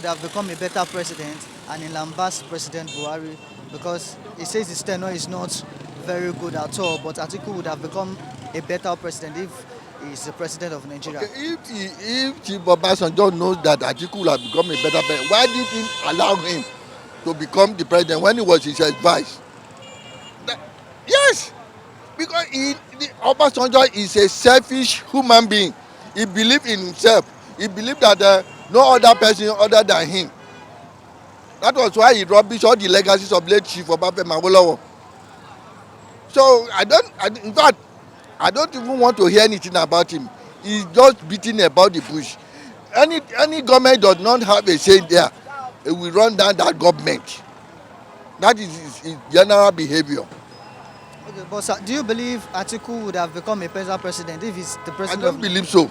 would have become a better president and a lambast President Buhari because he says his tenure is not very good at all. But Atiku would have become a better president if he's the president of Okay, Nigeria. if Chief Obasanjo knows that Atiku will have become a better president, why didn't he allow him to become the president when he was his advice? That, yes, because Obasanjo is a selfish human being. He believes in himself. He believes that no other person other than him. That was why he rubbish all the legacies of late Chief Obafemi Awolowo. So in fact, I don't even want to hear anything about him. He's just beating about the bush. Any government does not have a say there, it will run down that government. That is his general behavior. Okay, but sir, do you believe Atiku would have become a better president if he's the I president don't of believe so.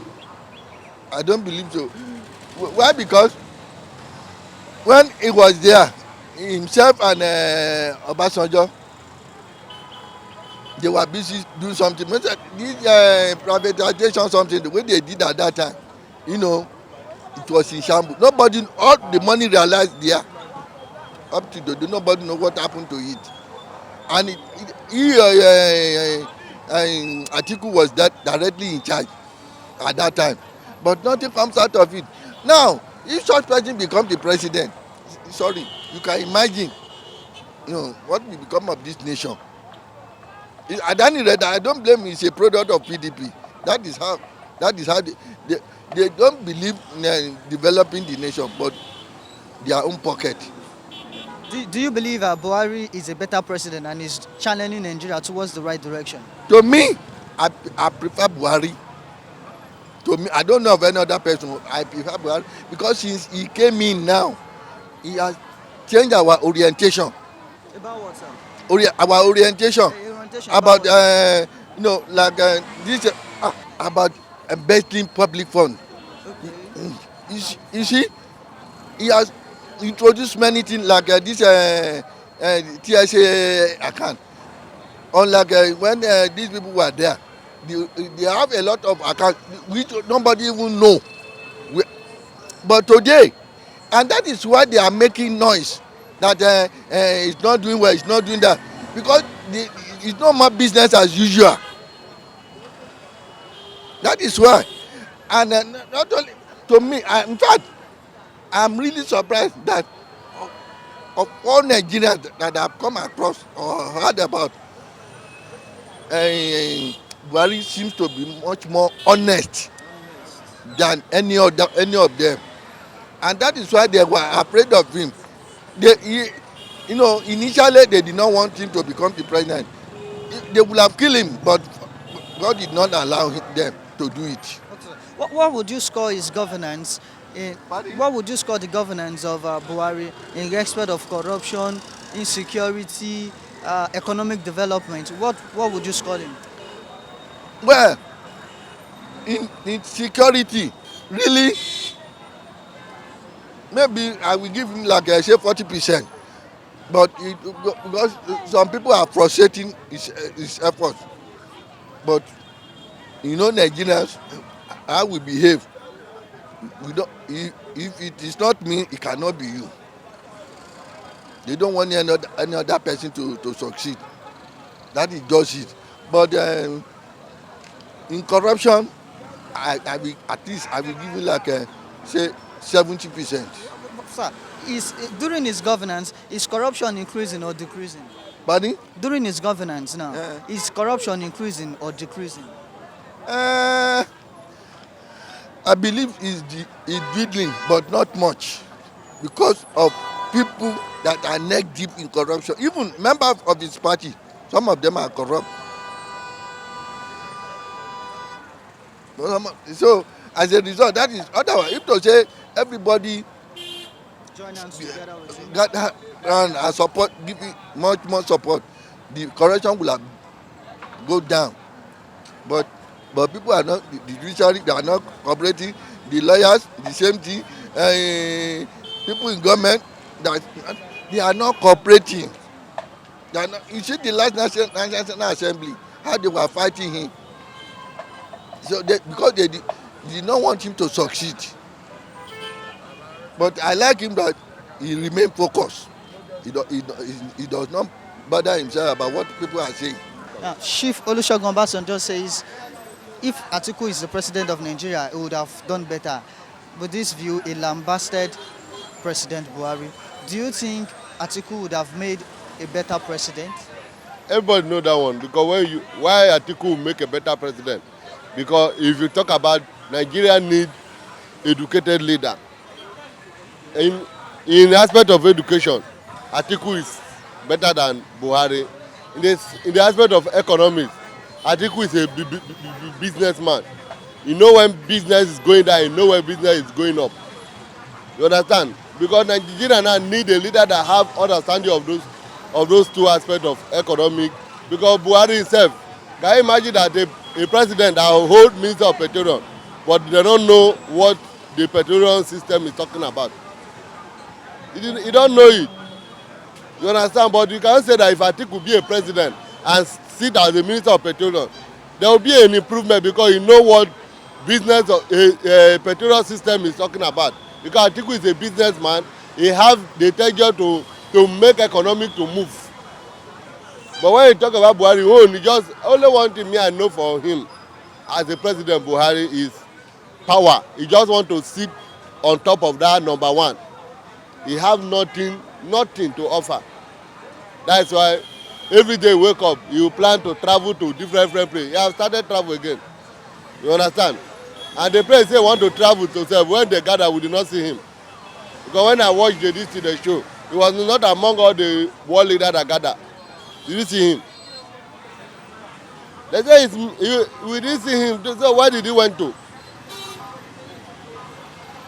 I don't believe so. Why? Because when he was there, himself and Obasanjo, they were busy doing something. This privatization something, the way they did at that time, you know, it was in shambles. Nobody, all the money realized there. Up to today, nobody know what happened to it. And Atiku was that directly in charge at that time. But nothing comes out of it. Now, if such person becomes the president, sorry, you can imagine, what will become of this nation. At any rate, I don't blame him. He's a product of PDP. That is how they don't believe in developing the nation, but their own pocket. do you believe Buhari is a better president and is channeling Nigeria towards the right direction? To me, I prefer Buhari. To me, I don't know of any other person. I prefer Buhari because since he came in now, he has changed our orientation. About what, sir? Our orientation Orientation about about what, sir? like this about embezzling public fund. Okay. You see, he has introduced many things like this TSA account. Unlike when these people were there, they have a lot of accounts which nobody even know. But today, and that is why they are making noise that it's not doing well, it's not doing that, because it's not more business as usual. That is why. And not only to me, in fact, I'm really surprised that of all Nigerians that I've come across or heard about, Buhari seems to be much more honest Honest. than any of them, and that is why they were afraid of him. Initially they did not want him to become the president. They would have killed him, but God did not allow them to do it. Okay. What would you score his governance in? Pardon? What would you score the governance of Buhari in respect of corruption, insecurity, economic development? What would you score him? Well, in security, really, maybe I will give him like I say 40%. But because some people are frustrating his efforts. But Nigerians, how we behave, we don't. If it is not me, it cannot be you. They don't want any other person to succeed. That is just it. But in corruption, I will at least I will give you like say 70%. Sir, during his governance, is corruption increasing or decreasing? Pardon? During his governance now, Uh, is corruption increasing or decreasing? uh, I believe is dwindling, but not much, because of people that are neck deep in corruption. Even members of his party, some of them are corrupt. So as a result, that is otherwise. If to say everybody Join hands together with him. got and support, give it much more support, the corruption will have go down. But people are not, the judiciary, they are not cooperating. The lawyers, the same thing. People in government, that they are not cooperating. They are not, you see the last national assembly, how they were fighting him. So because they did not want him to succeed. But I like him that he remain focused. He does not bother himself about what people are saying. Now, Chief Olusegun Obasanjo says if Atiku is the president of Nigeria, he would have done better. With this view, he lambasted President Buhari. Do you think Atiku would have made a better president? Everybody know that one because why Atiku will make a better president? Because if you talk about Nigeria need educated leader. In aspect of education, Atiku is better than Buhari. In the aspect of economics, Atiku is a businessman. You know when business is going down, you know when business is going up. You understand? Because Nigeria now need a leader that have understanding of those two aspects of economic. Because Buhari himself, can you imagine that a president that will hold Minister of Petroleum, but they don't know what the petroleum system is talking about. You don't know it. You understand? But you can say that if Atiku could be a president and sit as a Minister of Petroleum, there will be an improvement because you know what business of a petroleum system is talking about. Because Atiku is a businessman, he have the intelligence to make economic to move. But when you talk about Buhari, only one thing me I know for him as a president Buhari is power. He just want to sit on top of that number one. He have nothing to offer. That's why every day wake up, you plan to travel to different places. He have started travel again. You understand? And the place say want to travel to say when they gather, we did not see him. Because when I watched the show, he was not among all the world leaders that gather. Did you see him? They say we didn't see him. So where did he went to?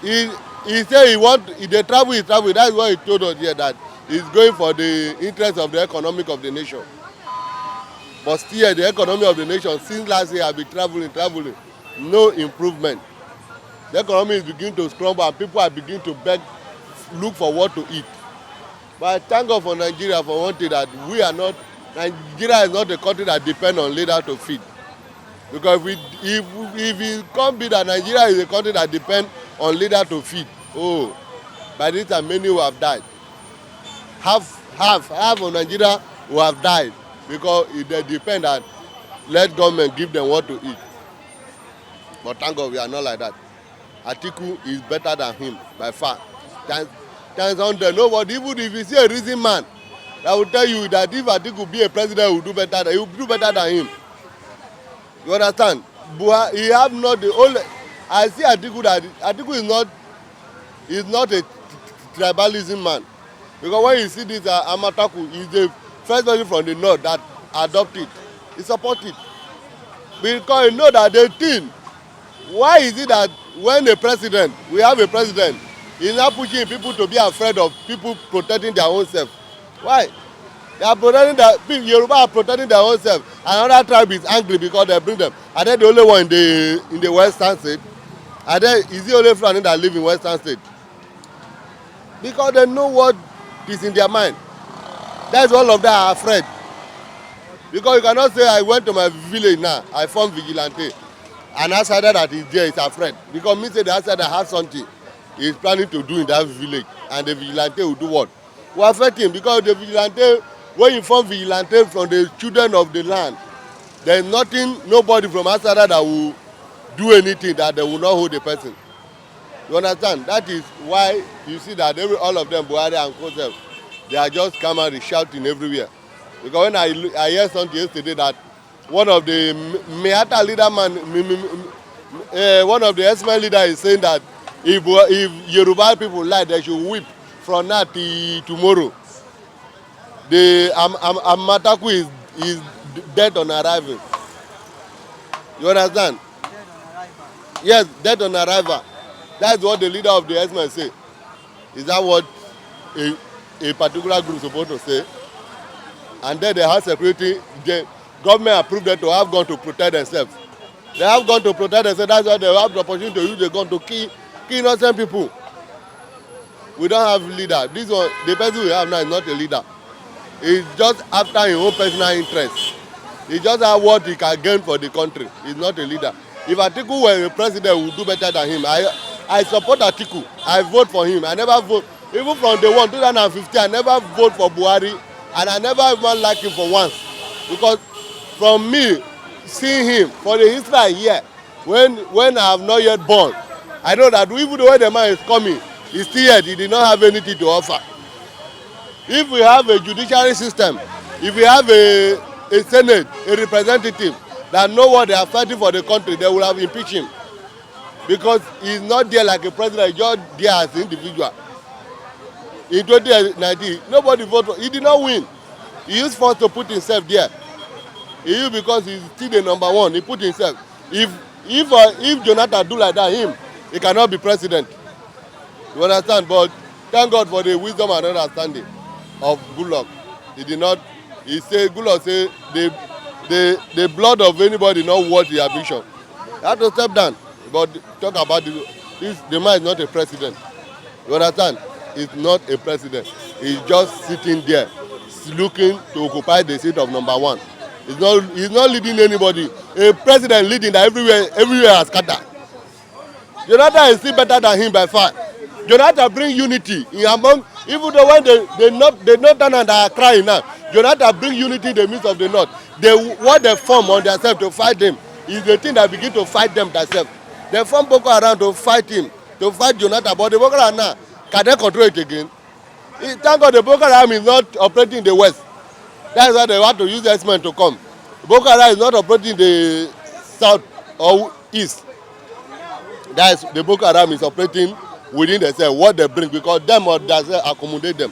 He said they travel, he travel. That's why he told us here that he's going for the interest of the economic of the nation. But still, the economy of the nation, since last year, have been traveling. No improvement. The economy is beginning to crumble and people are beginning to look for what to eat. But I thank God for Nigeria for one thing that Nigeria is not a country that depends on leaders to feed. Because if it can't be that Nigeria is a country that depends on leaders to feed, by this time many will have died. Half of Nigeria will have died because they depend on let government give them what to eat. But thank God we are not like that. Atiku is better than him by far. Times 100. Nobody, even if you see a reason man, I will tell you that if Atiku be a president, he will do better than him. You understand? He have not the only. I see Atiku that Atiku is not a tribalism man. Because when you see this Amataku, he's the first person from the north that adopt it. He support it. Because you know that they think, why is it that when we have a president, he's not pushing people to be afraid of people protecting their own self? Why? They are protecting Yoruba are protecting their own self. Another tribe is angry because they bring them. Are they the only one in the western state? Is the only Fulani that live in western state? Because they know what is in their mind. That's all of them are afraid. Because you cannot say I went to my village now, I formed vigilante. An outsider that is there is afraid. Because me say the outsider has something he is planning to do in that village. And the vigilante will do what? Will affect him because the vigilante, when you form vigilante from the children of the land, there is nobody from outsider that will do anything that they will not hold the person. You understand? That is why you see that all of them, Buhari and Kosef, they are just come and shouting everywhere. Because when I heard something yesterday that one of the Meata leader one of the S-Men leaders is saying that if Yoruba people lie, they should weep from now till tomorrow. The Amataku is dead on arrival. You understand? Dead on arrival. Yes, dead on arrival. That's what the leader of the S-Men say. Is that what a particular group is supposed to say? And then they have security. The government approved them to have gone to protect themselves. They have gone to protect themselves. That's why they have the opportunity to use the gun to kill innocent people. We don't have leader. This one, the person we have now is not a leader. He's just after his own personal interest. He just have what he can gain for the country. He's not a leader. If Atiku were a president, we would do better than him. I support Atiku. I vote for him. I never vote. Even from the 2015, I never vote for Buhari, and I never even like him for once. Because from me, seeing him, for the history I hear, when I have not yet born, I know that even the way the man is coming, he's still yet, he did not have anything to offer. If we have a judiciary system, if we have a senate, a representative that know what they are fighting for the country, they will have impeached him. Because he's not there like a president, he's just there as an individual. In 2019, nobody voted. He did not win. He used force to put himself there. He used because he's still the number one. He put himself. If Jonathan do like that, he cannot be president. You understand? But thank God for the wisdom and understanding of Goodluck. He did not. He said Goodluck say the blood of anybody not worth the ambition. He had to step down. But talk about the man is not a president. You understand? He's not a president. He's just sitting there, looking to occupy the seat of number one. He's not leading anybody. A president leading that everywhere has scattered. Jonathan is still better than him by far. Jonathan bring unity in among, even though when they northern and are crying now, Jonathan bring unity in the midst of the north. What they form on themselves to fight them is the thing that begin to fight them themselves. They form Boko Haram to fight him, to fight Jonathan, but the Boko Haram now, can they control it again? Thank God the Boko Haram is not operating in the west. That's why they want to use X-Men to come. Boko Haram is not operating in the south or east. That's the Boko Haram is operating within themselves, what they bring, because them or themselves accommodate them.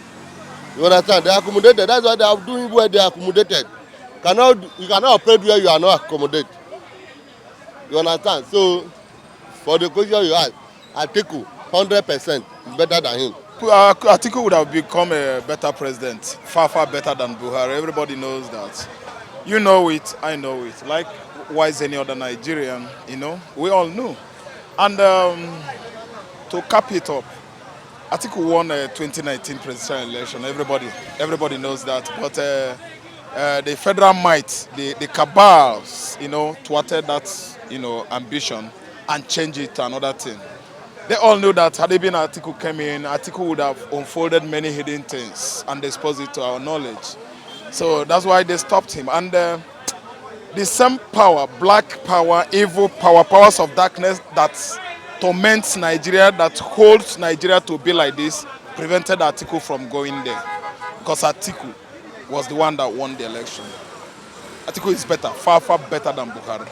You understand? They are accommodated. That's why they are doing where they are accommodated. You cannot operate where you are not accommodated. You understand? So, for the question you ask, Atiku, 100% is better than him. Atiku would have become a better president, far, far better than Buhari. Everybody knows that. You know it, I know it. Likewise, any other Nigerian, we all know. And to cap it up, Atiku won a 2019 presidential election. Everybody knows that. But the federal might, the cabals, thwarted that, ambition and changed it to another thing. They all knew that had it been Atiku came in, Atiku would have unfolded many hidden things and exposed it to our knowledge. So that's why they stopped him. And the same power, black power, evil power, powers of darkness that torments Nigeria, that holds Nigeria to be like this, prevented Atiku from going there. Because Atiku was the one that won the election. Atiku is better, far, far better than Buhari.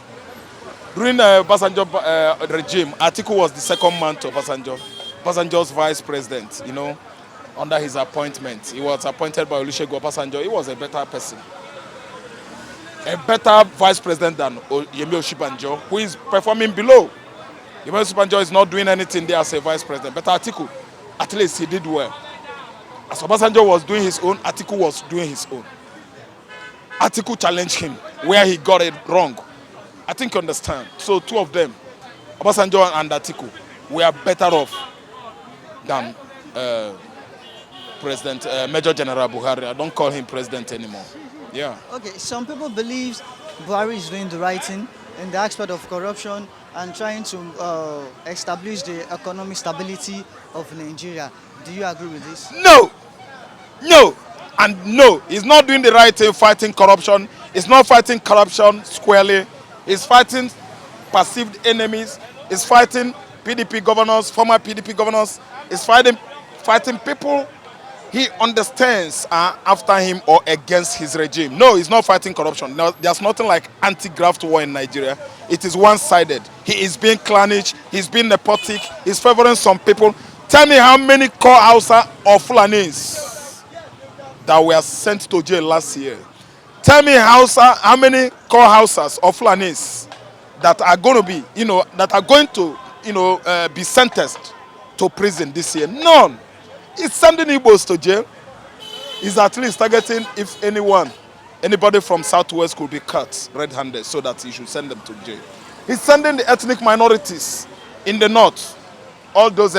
During the Obasanjo regime, Atiku was the second man to Obasanjo's vice president, under his appointment. He was appointed by Olusegun Obasanjo. He was a better person. A better vice president than Yemi Osinbajo, who is performing below. Yemi Osinbajo is not doing anything there as a vice president. But Atiku, at least he did well. As Obasanjo was doing his own, Atiku was doing his own. Atiku challenged him where he got it wrong. I think you understand. So two of them, Obasanjo and Atiku, were better off than President Major General Buhari. I don't call him president anymore. Yeah. Okay, some people believe Buhari is doing the right thing in the aspect of corruption and trying to establish the economic stability of Nigeria. Do you agree with this? No, and no. He's not doing the right thing fighting corruption. He's not fighting corruption squarely. He's fighting perceived enemies. He's fighting PDP governors, former PDP governors. He's fighting people he understands are after him or against his regime. No, he's not fighting corruption. No, there's nothing like anti-graft war in Nigeria. It is one-sided. He is being clannish. He's being nepotic. He's favoring some people. Tell me how many core Hausa or Fulanis that were sent to jail last year. Tell me how many core Hausas or Fulanis that are going to be, be sentenced to prison this year. None. He's sending Igbos to jail. He's at least targeting if anybody from Southwest could be cut red-handed so that he should send them to jail. He's sending the ethnic minorities in the north, all those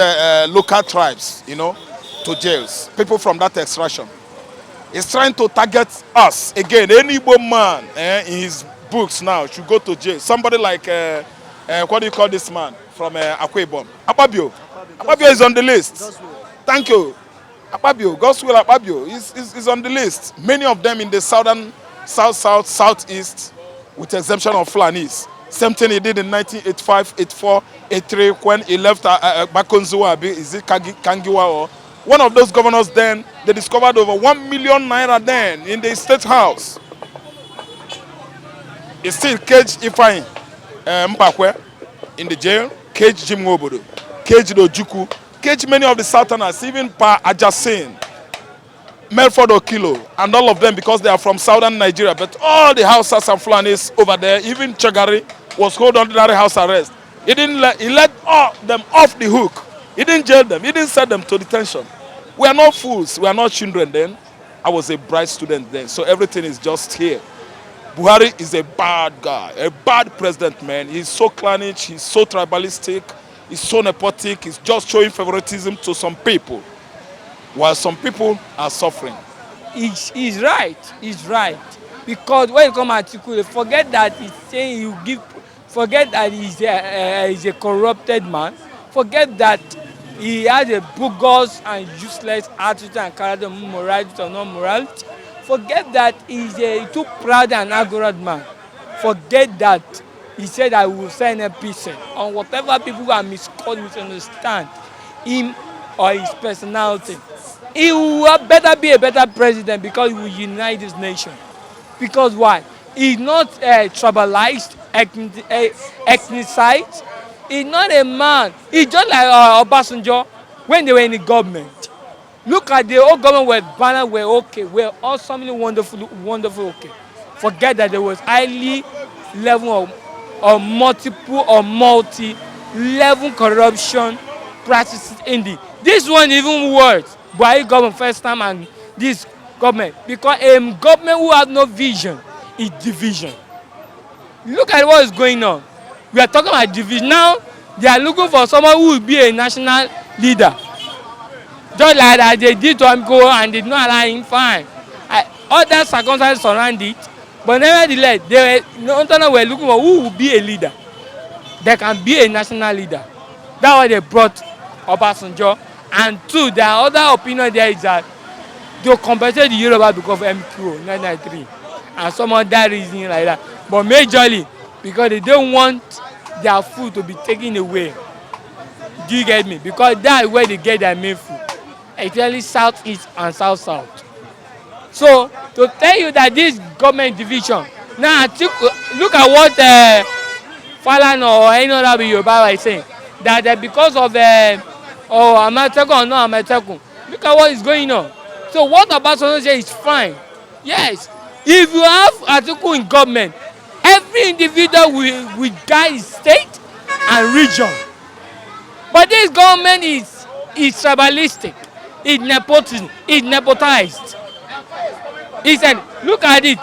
local tribes, to jails. People from that extraction. He's trying to target us again. Any Igbo man in his books now should go to jail. Somebody like, what do you call this man? from Akwa Ibom. Akpabio is on the list. Thank you. Akpabio, Godswill Akpabio is on the list. Many of them in the southern, southeast, with exemption of Fulanis. Same thing he did in 1985, 84, 83 when he left Bakonzuwa, is it Kangiwa or one of those governors then, they discovered over 1 million naira then in the state house. He still caged Ifeanyi Mbakwe in the jail, caged Jim Obodo, caged Ojuku, caged many of the southerners, even Pa Ajasin, Melford Okilo, and all of them because they are from southern Nigeria. But all the Hausas and Fulanis over there, even Chagari, was hold ordinary house arrest. He let all them off the hook. He didn't jail them. He didn't send them to detention. We are not fools. We are not children then. I was a bright student then. So everything is just here. Buhari is a bad guy, a bad president, man. He's so clannish, he's so tribalistic, he's so nepotic, he's just showing favoritism to some people, while some people are suffering. He's right. He's right. Because when you come at Atiku, forget that he's saying you give, forget that he's a corrupted man, forget that he has a bogus and useless attitude and character, morality or non-morality. Forget that he's a too proud and arrogant man. Forget that he said I will send a peace on whatever people who are misunderstand him or his personality. He will better be a better president because he will unite this nation. Because why? He's not tribalized, ethnicized. He's not a man. He's just like Obasanjo when they were in the government. Look at the old government where banner were okay, were awesomely wonderful okay. Forget that there was highly level of multiple or multi-level corruption practices in the. This one even worse. Buhari government first time and this government because a government who has no vision is division. Look at what is going on. We are talking about division now. They are looking for someone who will be a national leader. Just like that they did to Amico and did not allow him fine. Other circumstances surround it, but nevertheless, they were looking for who will be a leader. They can be a national leader. That's why they brought Obasanjo. And two, their other opinion there is that they compensate the Yoruba because of MQ 993 and some other reason like that. But majorly because they don't want their food to be taken away. Do you get me? Because that's where they get their main food. Actually southeast and south. So to tell you that this government division now look at what Falana or any other Yoruba is saying that because of Amatekun or not Amatekun, look at what is going on. So what Obasanjo say is fine. Yes, if you have Atiku in government, every individual will guide his state and region. But this government is tribalistic. It's nepotism. It's nepotized. He said, look at it.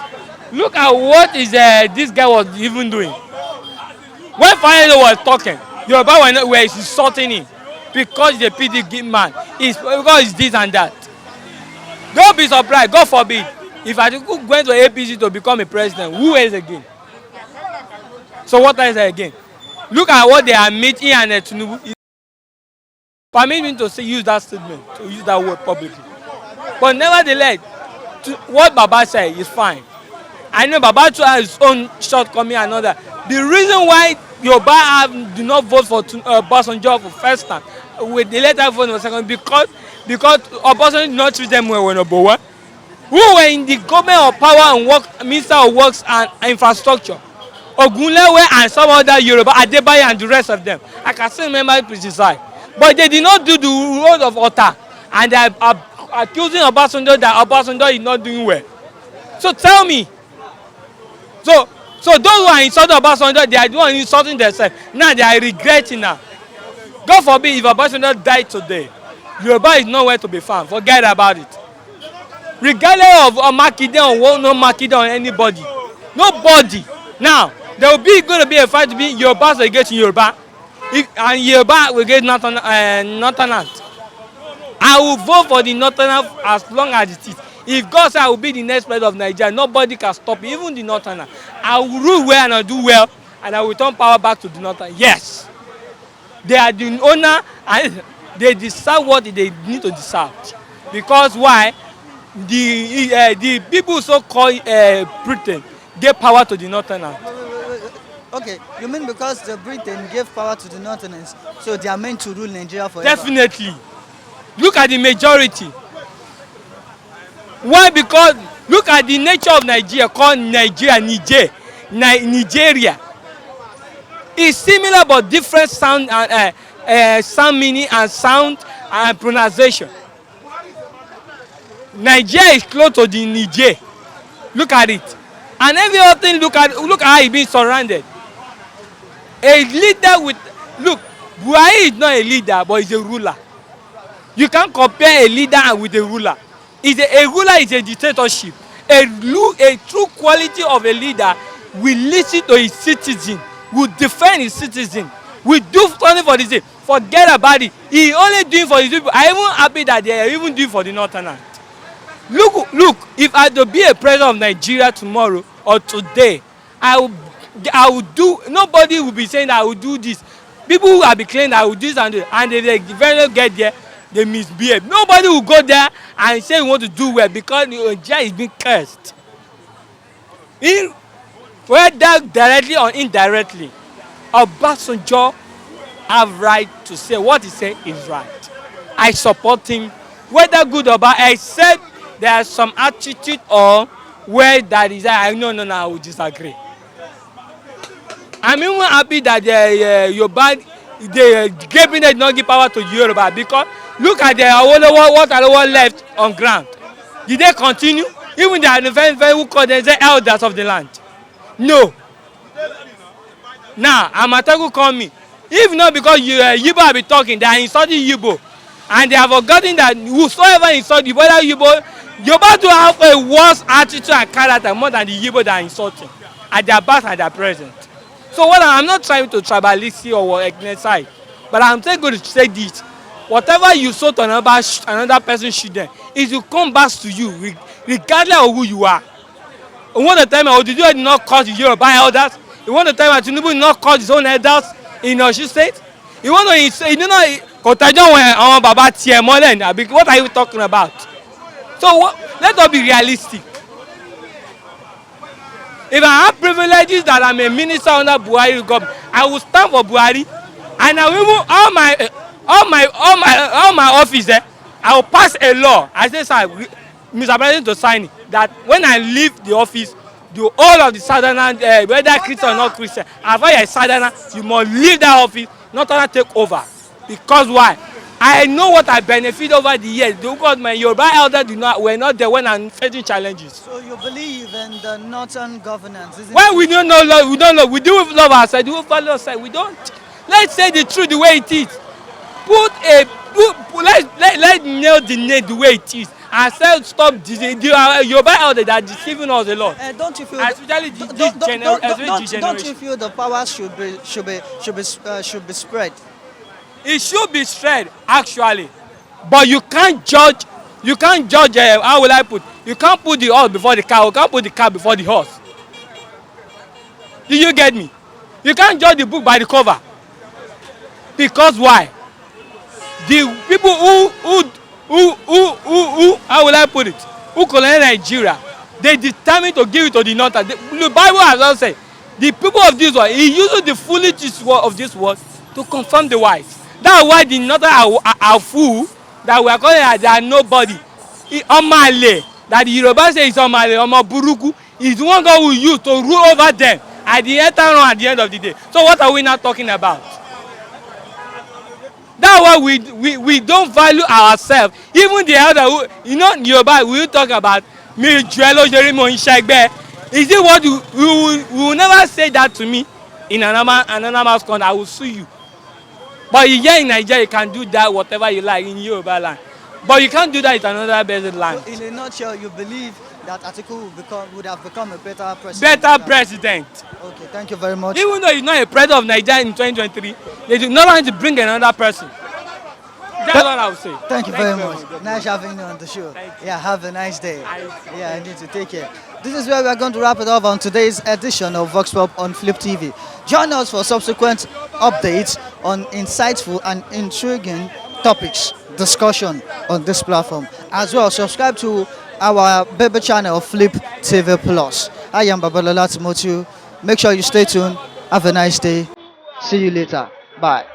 Look at what is this guy was even doing. When Falana was talking, Yoruba were insulting him because he's a PDP man. Because he's this and that. Don't be surprised. God forbid. If Atiku went to APC to become a president, who is again? So what is it again? Look at what they are meeting and Tinubu. Permit me to say, use that statement, to use that word publicly. But nevertheless, what Baba said is fine. I know Baba too has his own shortcoming and all that. The reason why Yoruba do not vote for Obasanjo for first time, with the later vote for second, because Obasanjo did not treat them well when Obowa, who were in the government of power and work, Minister of Works and Infrastructure, Ogunlewe and some other Yoruba, Adebayo and the rest of them. I can still remember it precisely. But they did not do the role of Ota, and they are accusing Obasanjo that Obasanjo is not doing well. So tell me, so those who are insulting Obasanjo, they are the ones insulting themselves. Now they are regretting now. God forbid if Obasanjo died today, Yoruba is nowhere to be found. Forget about it. Regardless of Makinde or no Makinde on anybody, nobody. Now there will be going to be a fight to be Yoruba against Yoruba. And Yoruba will get Northerners. I will vote for the Northerners as long as it is. If God says I will be the next president of Nigeria, nobody can stop me, even the Northerners. I will rule well and I will do well, and I will turn power back to the Northerners. Yes. They are the owner and they decide what they need to decide. Because why? The people so called Britain gave power to the northerners. Okay, you mean because the Britain gave power to the Northerners, so they are meant to rule Nigeria forever? Definitely. Look at the majority. Why? Because look at the nature of Nigeria called Nigeria. It's similar but different sound and sound meaning and sound and pronunciation. Nigeria is close to the Niger. Look at it. And every other thing, look at how he being surrounded. A leader with look, Buhari is not a leader but he's a ruler. You can't compare a leader with a ruler. A ruler is a dictatorship. A true quality of a leader will listen to his citizen, will defend his citizen, will do something for the citizen. Forget about it. He only doing for his people. I'm even happy that they are even doing for the northerners. Look, if I to be a president of Nigeria tomorrow or today, I will do, nobody will be saying that I will do this. People who have been claiming that I will do this and this, and they very get there, they misbehave. Nobody will go there and say we want to do well because Nigeria is being cursed. Whether directly or indirectly, Obasanjo have right to say what he say is right. I support him, whether good or bad, except there is some attitude or where that is no, I will disagree. I'm even happy that Yoruba, the cabinet did not give power to Yoruba because look at what Awolowo left on ground. Did they continue? Even the very who call them the elders of the land. No. Now, Atiku call me. If not because Yibo have been talking, they are insulting Yibo. And they have forgotten that whosoever insult you, whether Yibo do have a worse attitude and character more than the Yibo that are insulting at their back and their present. So what I'm not trying to tribalistic or ethnicity, but I'm still going to say this. Whatever you sow to another person should then, it will come back to you regardless of who you are. You want to tell me Oduduwa did not cause the Yoruba elders? You want to tell me Tinubu did not cause his own elders in Osun State? You want to say, you know, Kotajo when àwọn baba tiẹ̀ mọ́lẹ̀ ni, what are you talking about? So let us be realistic. If I have privileges that I'm a minister under Buhari government, I will stand for Buhari, and I will even all my office there, I will pass a law. I say, sir, Mr. President to sign it, that when I leave the office, the whole of the Southerners, whether Christian or not Christian, as far as Southerner, you must leave that office, not to take over. Because why? I know what I benefit over the years because my Yoruba elders were not there when I'm facing challenges. So you believe in the northern governance? When we don't know love, we don't know. We do love ourselves, we follow ourselves. We don't. Let's say the truth the way it is. Let's nail the name the way it is. And say stop the Yoruba elders that are deceiving us a lot. Don't you feel? Especially Don't you feel the power should be spread? It should be spread actually, but you can't judge. How will I put? You can't put the horse before the car. You can't put the car before the horse. Do you get me? You can't judge the book by the cover. Because why? The people who how will I put it? Who colonize Nigeria, they determined to give it to the north. The Bible has also said, the people of this world, he uses the foolishness of this world to confirm the wise. That's why the northern are fool that we are calling that they are nobody. Omale, that the Yoruba say is Omale, Omo Buruku, is the one God will use to rule over them at the end of the day. So what are we now talking about? That's why we don't value ourselves. Even the elder who, you know, Yoruba, we will talk about me Juelo Jerimo Ishegbe. Is it what you will never say that to me in anonymous country? I will sue you. But here in Nigeria, you can do that whatever you like in Yoruba land. But you can't do that in another better land. So in a nutshell, you believe that Atiku would have become a better president? Better president. Okay, thank you very much. Even though he's not a president of Nigeria in 2023, they do not want to bring another person. That's what I would say. Thank you very much. Nice having you on the show. Yeah, have a nice day. Yeah, I need to take care. This is where we are going to wrap it up on today's edition of Vox Pop on Flip TV. Join us for subsequent updates on insightful and intriguing topics, discussion on this platform. As well, subscribe to our baby channel, Flip TV Plus. I am Babalola Timotiu. Make sure you stay tuned. Have a nice day. See you later. Bye.